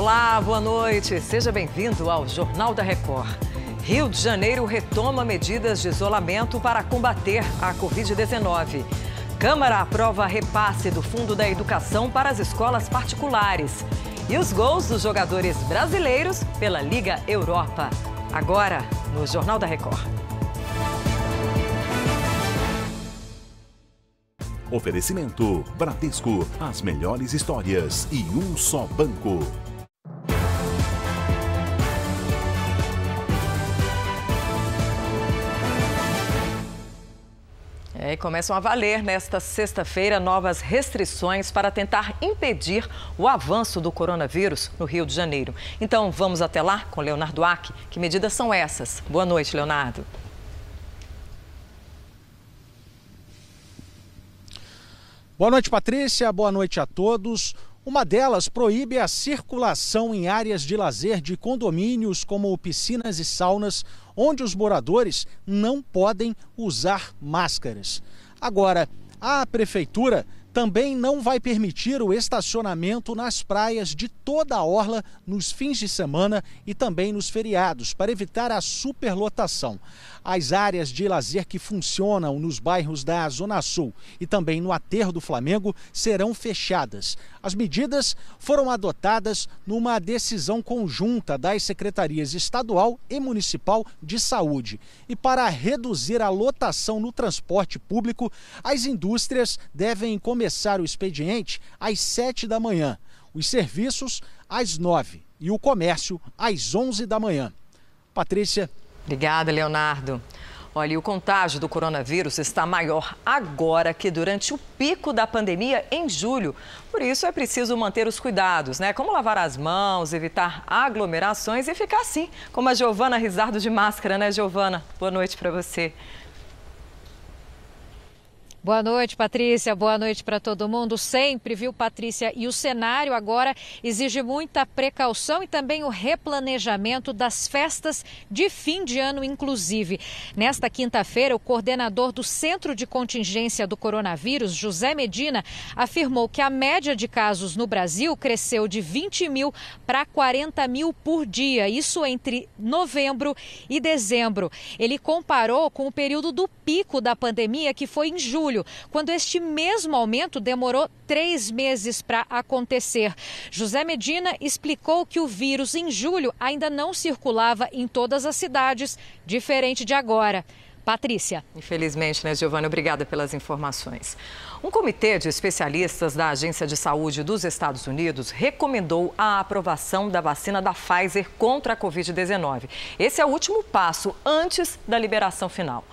Olá, boa noite. Seja bem-vindo ao Jornal da Record. Rio de Janeiro retoma medidas de isolamento para combater a Covid-19. Câmara aprova repasse do Fundo da Educação para as escolas particulares. E os gols dos jogadores brasileiros pela Liga Europa. Agora, no Jornal da Record. Oferecimento Bradesco, as melhores histórias e um só banco. E começam a valer nesta sexta-feira novas restrições para tentar impedir o avanço do coronavírus no Rio de Janeiro. Então vamos até lá com Leonardo Ack. Que medidas são essas? Boa noite, Leonardo. Boa noite, Patrícia. Boa noite a todos. Uma delas proíbe a circulação em áreas de lazer de condomínios como piscinas e saunas, onde os moradores não podem usar máscaras. Agora, a prefeitura também não vai permitir o estacionamento nas praias de toda a orla nos fins de semana e também nos feriados, para evitar a superlotação. As áreas de lazer que funcionam nos bairros da Zona Sul e também no Aterro do Flamengo serão fechadas. As medidas foram adotadas numa decisão conjunta das secretarias estadual e municipal de saúde. E para reduzir a lotação no transporte público, as indústrias devem começar o expediente às 7 da manhã, os serviços às 9 e o comércio às 11 da manhã. Patrícia. Obrigada, Leonardo. Olha, e o contágio do coronavírus está maior agora que durante o pico da pandemia em julho. Por isso é preciso manter os cuidados, né? Como lavar as mãos, evitar aglomerações e ficar assim, como a Giovana Rizardo de máscara, né, Giovana? Boa noite para você. Boa noite, Patrícia. Boa noite para todo mundo. Sempre, viu, Patrícia? E o cenário agora exige muita precaução e também o replanejamento das festas de fim de ano, inclusive. Nesta quinta-feira, o coordenador do Centro de Contingência do Coronavírus, José Medina, afirmou que a média de casos no Brasil cresceu de 20 mil para 40 mil por dia. Isso entre novembro e dezembro. Ele comparou com o período do pico da pandemia, que foi em julho, quando este mesmo aumento demorou 3 meses para acontecer. José Medina explicou que o vírus em julho ainda não circulava em todas as cidades, diferente de agora. Patrícia. Infelizmente, né, Giovana? Obrigada pelas informações. Um comitê de especialistas da Agência de Saúde dos Estados Unidos recomendou a aprovação da vacina da Pfizer contra a Covid-19. Esse é o último passo antes da liberação final.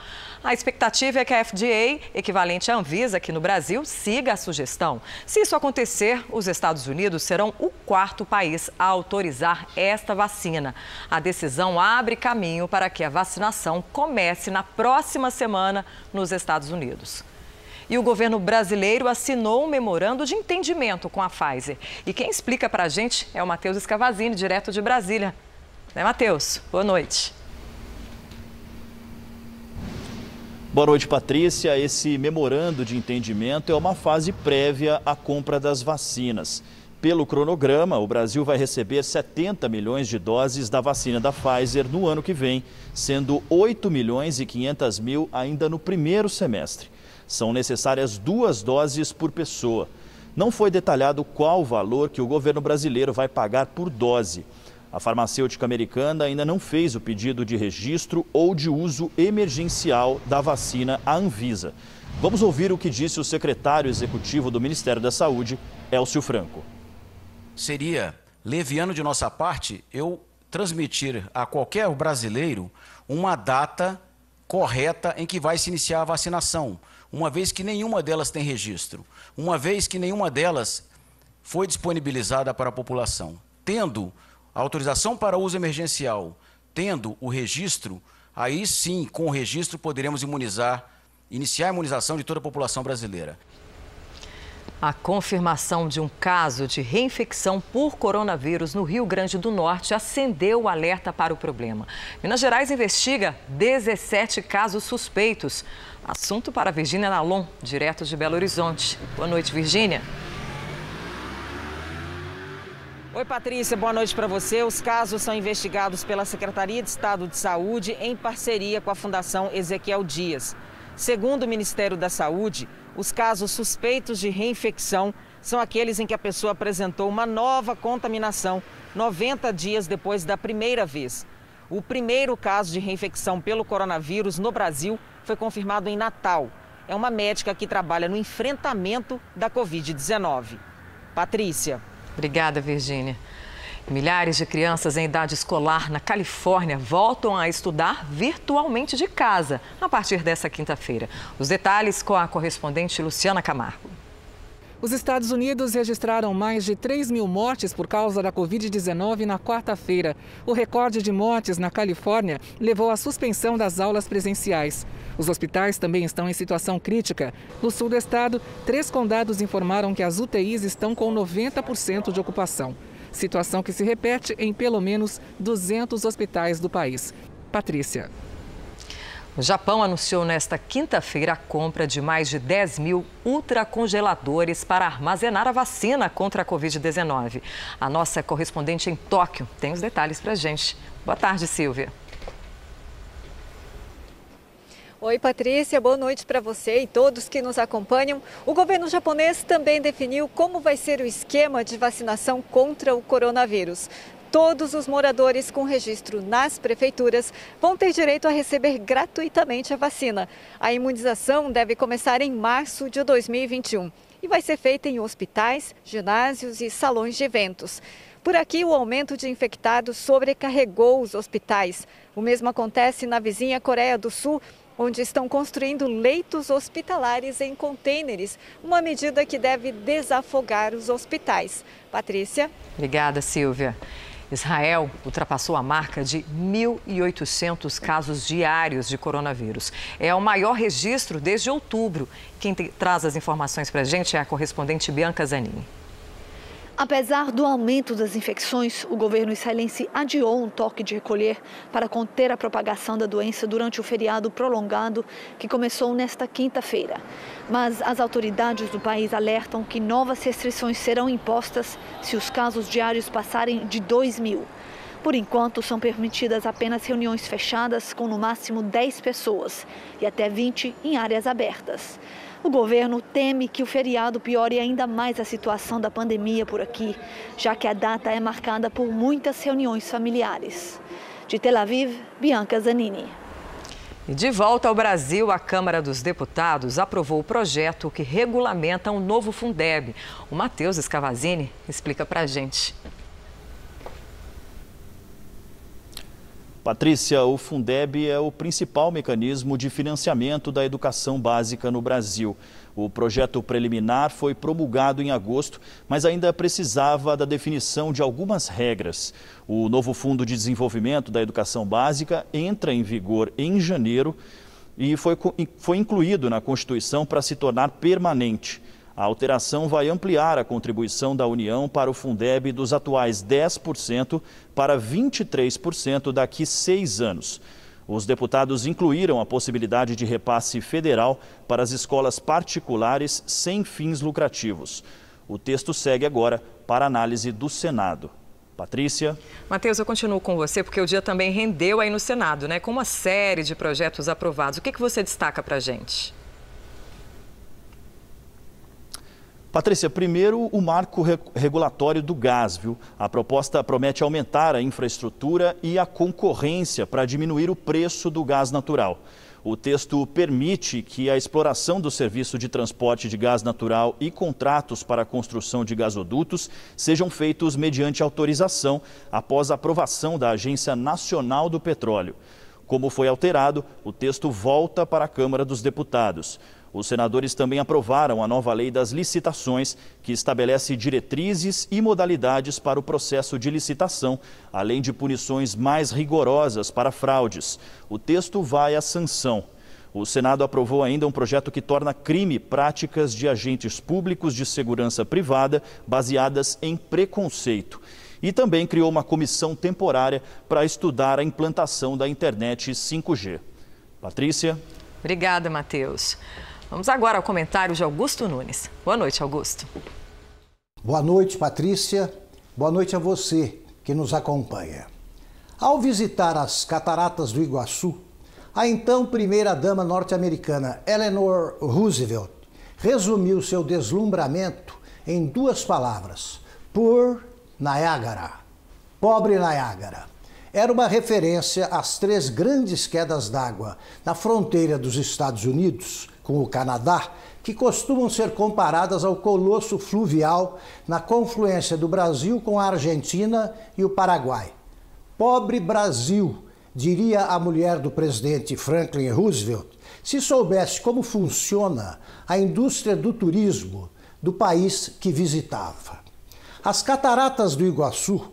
A expectativa é que a FDA, equivalente à Anvisa aqui no Brasil, siga a sugestão. Se isso acontecer, os Estados Unidos serão o 4º país a autorizar esta vacina. A decisão abre caminho para que a vacinação comece na próxima semana nos Estados Unidos. E o governo brasileiro assinou um memorando de entendimento com a Pfizer. E quem explica para a gente é o Matheus Escavazini, direto de Brasília. Né, Matheus? Boa noite. Boa noite, Patrícia. Esse memorando de entendimento é uma fase prévia à compra das vacinas. Pelo cronograma, o Brasil vai receber 70 milhões de doses da vacina da Pfizer no ano que vem, sendo 8 milhões e 500 mil ainda no primeiro semestre. São necessárias 2 doses por pessoa. Não foi detalhado qual o valor que o governo brasileiro vai pagar por dose. A farmacêutica americana ainda não fez o pedido de registro ou de uso emergencial da vacina à Anvisa. Vamos ouvir o que disse o secretário executivo do Ministério da Saúde, Elcio Franco. Seria leviano de nossa parte eu transmitir a qualquer brasileiro uma data correta em que vai se iniciar a vacinação, uma vez que nenhuma delas tem registro, uma vez que nenhuma delas foi disponibilizada para a população. Tendo a autorização para uso emergencial, tendo o registro, aí sim, com o registro, poderemos iniciar a imunização de toda a população brasileira. A confirmação de um caso de reinfecção por coronavírus no Rio Grande do Norte acendeu o alerta para o problema. Minas Gerais investiga 17 casos suspeitos. Assunto para Virgínia Nalon, direto de Belo Horizonte. Boa noite, Virgínia. Oi, Patrícia, boa noite para você. Os casos são investigados pela Secretaria de Estado de Saúde em parceria com a Fundação Ezequiel Dias. Segundo o Ministério da Saúde, os casos suspeitos de reinfecção são aqueles em que a pessoa apresentou uma nova contaminação 90 dias depois da primeira vez. O primeiro caso de reinfecção pelo coronavírus no Brasil foi confirmado em Natal. É uma médica que trabalha no enfrentamento da Covid-19. Patrícia. Obrigada, Virgínia. Milhares de crianças em idade escolar na Califórnia voltam a estudar virtualmente de casa a partir dessa quinta-feira. Os detalhes com a correspondente Luciana Camargo. Os Estados Unidos registraram mais de 3 mil mortes por causa da Covid-19 na quarta-feira. O recorde de mortes na Califórnia levou à suspensão das aulas presenciais. Os hospitais também estão em situação crítica. No sul do estado, 3 condados informaram que as UTIs estão com 90% de ocupação. Situação que se repete em pelo menos 200 hospitais do país. Patrícia. O Japão anunciou nesta quinta-feira a compra de mais de 10 mil ultracongeladores para armazenar a vacina contra a Covid-19. A nossa correspondente em Tóquio tem os detalhes para a gente. Boa tarde, Silvia. Oi, Patrícia, boa noite para você e todos que nos acompanham. O governo japonês também definiu como vai ser o esquema de vacinação contra o coronavírus. Todos os moradores com registro nas prefeituras vão ter direito a receber gratuitamente a vacina. A imunização deve começar em março de 2021 e vai ser feita em hospitais, ginásios e salões de eventos. Por aqui, o aumento de infectados sobrecarregou os hospitais. O mesmo acontece na vizinha Coreia do Sul, onde estão construindo leitos hospitalares em contêineres, uma medida que deve desafogar os hospitais. Patrícia. Obrigada, Silvia. Israel ultrapassou a marca de 1.800 casos diários de coronavírus. É o maior registro desde outubro. Quem traz as informações para a gente é a correspondente Bianca Zanini. Apesar do aumento das infecções, o governo israelense adiou um toque de recolher para conter a propagação da doença durante o feriado prolongado que começou nesta quinta-feira. Mas as autoridades do país alertam que novas restrições serão impostas se os casos diários passarem de 2.000. Por enquanto, são permitidas apenas reuniões fechadas com no máximo 10 pessoas e até 20 em áreas abertas. O governo teme que o feriado piore ainda mais a situação da pandemia por aqui, já que a data é marcada por muitas reuniões familiares. De Tel Aviv, Bianca Zanini. E de volta ao Brasil, a Câmara dos Deputados aprovou o projeto que regulamenta um novo Fundeb. O Matheus Scavazini explica pra gente. Patrícia, o Fundeb é o principal mecanismo de financiamento da educação básica no Brasil. O projeto preliminar foi promulgado em agosto, mas ainda precisava da definição de algumas regras. O novo Fundo de Desenvolvimento da Educação Básica entra em vigor em janeiro e foi incluído na Constituição para se tornar permanente. A alteração vai ampliar a contribuição da União para o Fundeb dos atuais 10% para 23% daqui 6 anos. Os deputados incluíram a possibilidade de repasse federal para as escolas particulares sem fins lucrativos. O texto segue agora para análise do Senado. Patrícia. Matheus, eu continuo com você porque o dia também rendeu aí no Senado, né? Com uma série de projetos aprovados. O que você destaca para a gente? Patrícia, primeiro o marco regulatório do gás, viu? A proposta promete aumentar a infraestrutura e a concorrência para diminuir o preço do gás natural. O texto permite que a exploração do serviço de transporte de gás natural e contratos para a construção de gasodutos sejam feitos mediante autorização após a aprovação da Agência Nacional do Petróleo. Como foi alterado, o texto volta para a Câmara dos Deputados. Os senadores também aprovaram a nova lei das licitações, que estabelece diretrizes e modalidades para o processo de licitação, além de punições mais rigorosas para fraudes. O texto vai à sanção. O Senado aprovou ainda um projeto que torna crime práticas de agentes públicos de segurança privada baseadas em preconceito. E também criou uma comissão temporária para estudar a implantação da internet 5G. Patrícia. Obrigada, Matheus. Vamos agora ao comentário de Augusto Nunes. Boa noite, Augusto. Boa noite, Patrícia. Boa noite a você que nos acompanha. Ao visitar as Cataratas do Iguaçu, a então primeira-dama norte-americana Eleanor Roosevelt resumiu seu deslumbramento em 2 palavras: Poor Niagara, pobre Niágara. Era uma referência às 3 grandes quedas d'água na fronteira dos Estados Unidos com o Canadá, que costumam ser comparadas ao colosso fluvial na confluência do Brasil com a Argentina e o Paraguai. Pobre Brasil, diria a mulher do presidente Franklin Roosevelt, se soubesse como funciona a indústria do turismo do país que visitava. As Cataratas do Iguaçu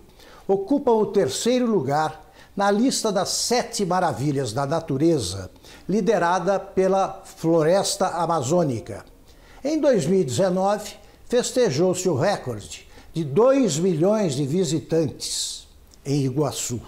ocupam o 3º lugar na lista das 7 maravilhas da natureza, liderada pela Floresta Amazônica. Em 2019, festejou-se o recorde de 2 milhões de visitantes em Iguaçu.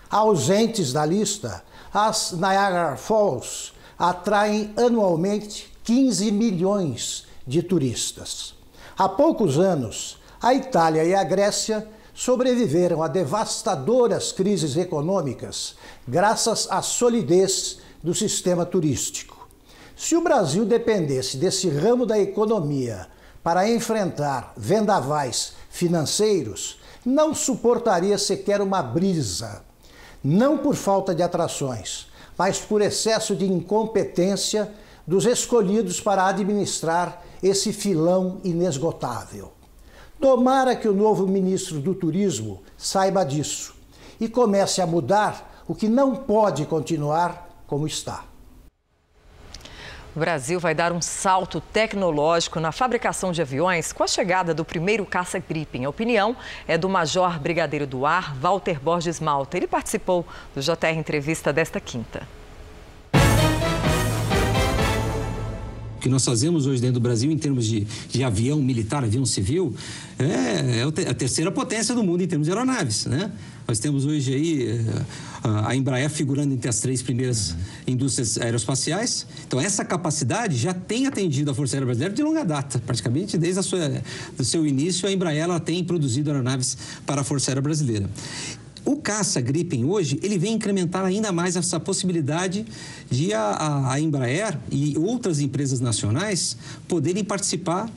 Ausentes da lista, as Niagara Falls atraem anualmente 15 milhões de turistas. Há poucos anos, a Itália e a Grécia sobreviveram a devastadoras crises econômicas graças à solidez do sistema turístico. Se o Brasil dependesse desse ramo da economia para enfrentar vendavais financeiros, não suportaria sequer uma brisa, não por falta de atrações, mas por excesso de incompetência dos escolhidos para administrar esse filão inesgotável. Tomara que o novo ministro do Turismo saiba disso e comece a mudar o que não pode continuar como está. O Brasil vai dar um salto tecnológico na fabricação de aviões com a chegada do primeiro caça Gripen. A opinião é do Major Brigadeiro do Ar, Walter Borges Malta. Ele participou do JR Entrevista desta quinta. O que nós fazemos hoje dentro do Brasil em termos de avião militar, avião civil, é a 3ª potência do mundo em termos de aeronaves, né? Nós temos hoje aí a Embraer figurando entre as 3 primeiras indústrias aeroespaciais. Então, essa capacidade já tem atendido a Força Aérea Brasileira de longa data. Praticamente, desde do seu início, a Embraer ela tem produzido aeronaves para a Força Aérea Brasileira. O caça Gripen hoje, ele vem incrementar ainda mais essa possibilidade de a Embraer e outras empresas nacionais poderem participar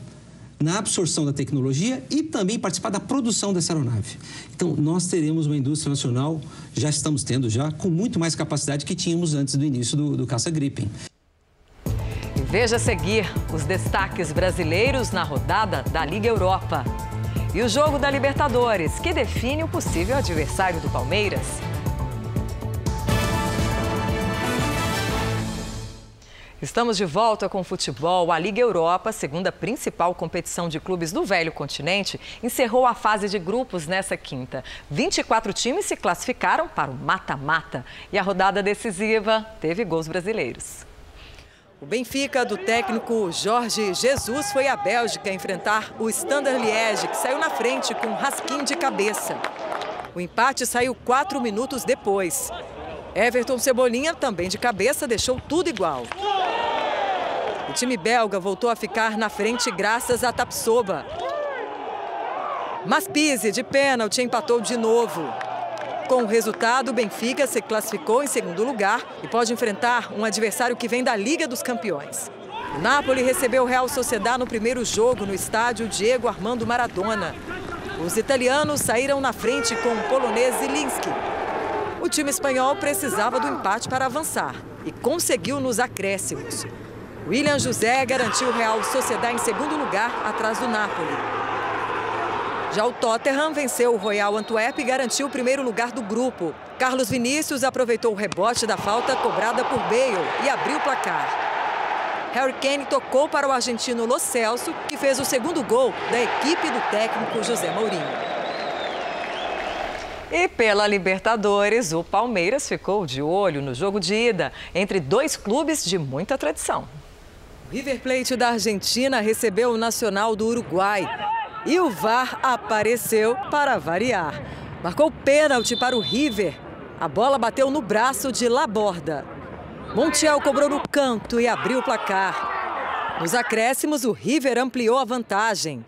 na absorção da tecnologia e também participar da produção dessa aeronave. Então, nós teremos uma indústria nacional, já estamos tendo com muito mais capacidade que tínhamos antes do início do caça Gripen. Veja a seguir os destaques brasileiros na rodada da Liga Europa. E o jogo da Libertadores, que define o possível adversário do Palmeiras. Estamos de volta com o futebol. A Liga Europa, segunda principal competição de clubes do velho continente, encerrou a fase de grupos nessa quinta. 24 times se classificaram para o mata-mata. E a rodada decisiva teve gols brasileiros. O Benfica, do técnico Jorge Jesus, foi à Bélgica enfrentar o Standard Liège, que saiu na frente com um rasquinho de cabeça. O empate saiu 4 minutos depois. Everton Cebolinha, também de cabeça, deixou tudo igual. O time belga voltou a ficar na frente graças a Tapsoba. Mas Pizzi, de pênalti, empatou de novo. Com o resultado, o Benfica se classificou em segundo lugar e pode enfrentar um adversário que vem da Liga dos Campeões. O Napoli recebeu o Real Sociedad no primeiro jogo no estádio Diego Armando Maradona. Os italianos saíram na frente com o polonês Zielinski. O time espanhol precisava do empate para avançar e conseguiu nos acréscimos. William José garantiu o Real Sociedad em segundo lugar, atrás do Napoli. Já o Tottenham venceu o Royal Antwerp e garantiu o primeiro lugar do grupo. Carlos Vinícius aproveitou o rebote da falta cobrada por Bale e abriu o placar. Harry Kane tocou para o argentino Lo Celso, que fez o segundo gol da equipe do técnico José Mourinho. E pela Libertadores, o Palmeiras ficou de olho no jogo de ida entre 2 clubes de muita tradição. O River Plate da Argentina recebeu o Nacional do Uruguai. E o VAR apareceu para variar. Marcou pênalti para o River. A bola bateu no braço de Laborda. Montiel cobrou no canto e abriu o placar. Nos acréscimos, o River ampliou a vantagem.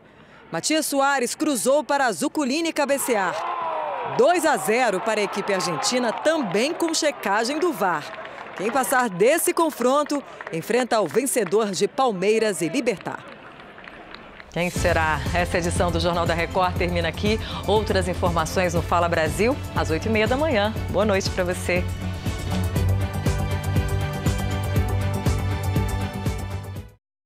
Matias Soares cruzou para Zuculini cabecear. 2-0 para a equipe argentina, também com checagem do VAR. Quem passar desse confronto enfrenta o vencedor de Palmeiras e Libertad. Quem será? Essa edição do Jornal da Record termina aqui. Outras informações no Fala Brasil, às 8h30 da manhã. Boa noite para você.